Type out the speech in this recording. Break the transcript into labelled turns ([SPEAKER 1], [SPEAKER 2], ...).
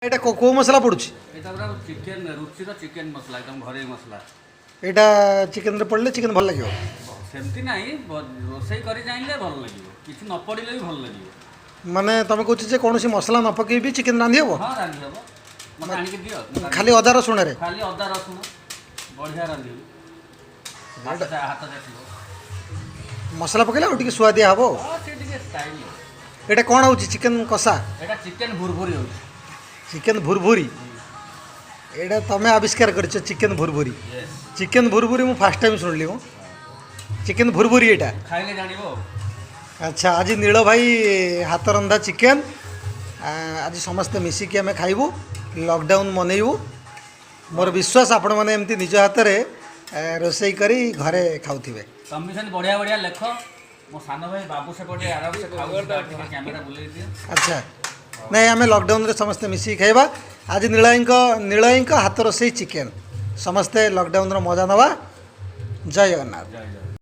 [SPEAKER 1] এটা কেউ মশলা পড়ুଛି
[SPEAKER 2] এটা পুরা চিকেন রুচির চিকেন মশলা একদম ঘরে মশলা
[SPEAKER 1] এটা চিকেନରେ পড়লে চিকেন ଭଲ ଲାଗିବ
[SPEAKER 2] সেমতি নাই রোষেই করে জানিলে ভাল লাগিব কিছু ন পড়িলে भी ভাল লাগিব
[SPEAKER 1] মানে তুমি কହୁଛ যে কୌଣସି মশলা ନ ପକେଇ ବି ଚିକେନ ରାନ୍ଧି ହେବ
[SPEAKER 2] ହଁ ରାନ୍ଧି ହେବ ମତେ ଆଣିକି ଦିଅ
[SPEAKER 1] ଖାଲି ଅଦା ରସୁଣରେ
[SPEAKER 2] ଖାଲି ଅଦା ରସୁଣ ବଢିଆ ରାନ୍ଧିବି ହାତ ଦେଖିବ
[SPEAKER 1] ମସଲା ପକେଇଲେ ଆଉ ଟିକେ ସୁଆଦିଆ ହେବ
[SPEAKER 2] ହଁ ସେ ଟିକେ ଷ୍ଟାଇଲ
[SPEAKER 1] ଏଇଟା କ'ଣ ହେଉଛି ଚିକେନ କଷା
[SPEAKER 2] এটা চিকেন ভুরভুরি হচ্ছে
[SPEAKER 1] ଚିକେନ ଭୁରଭୁରି ଏଇଟା ତମେ ଆବିଷ୍କାର କରିଛ ଚିକେନ ଭୁରଭୁରି
[SPEAKER 2] यस
[SPEAKER 1] ଚିକେନ ଭୁରଭୁରି ମୁଁ ଫାର୍ଷ୍ଟ ଟାଇମ୍ ଶୁଣିଲି ମୁଁ ଚିକେନ ଭୁରଭୁରି ଏଇଟା
[SPEAKER 2] ଖାଇଲେ ଜାଣିବ
[SPEAKER 1] ଆଚ୍ଛା ଆଜି ନୀଳ ଭାଇ ହାତ ରନ୍ଧା ଚିକେନ ଆଜି ସମସ୍ତେ ମିଶିକି ଆମେ ଖାଇବୁ ଲକଡାଉନ୍ ମନେଇବୁ ମୋର ବିଶ୍ୱାସ ଆପଣମାନେ ଏମିତି ନିଜ ହାତରେ ରୋଷେଇ କରି ଘରେ ଖାଉଥିବେ
[SPEAKER 2] ତମେ ବି ସେମିତି ବଢିଆ ବଢିଆ ଲେଖ ମୋ ସାନ ଭାଇ ବାବୁ ସେପଟେ ଆରାମସେ ଖାଉଛି ଟିକେ କ୍ୟାମେରା ବୁଲେଇ ଦିଅ
[SPEAKER 1] ଆଚ୍ଛା ନାଇଁ ଆମେ ଲକଡାଉନରେ ସମସ୍ତେ ମିଶିକି ଖାଇବା ଆଜି ନୀଳଙ୍କ ହାତ ରୋଷେଇ ଚିକେନ ସମସ୍ତେ ଲକଡାଉନର ମଜା ନେବା ଜୟ ଜଗନ୍ନାଥ
[SPEAKER 2] ଜୟ ଜୟ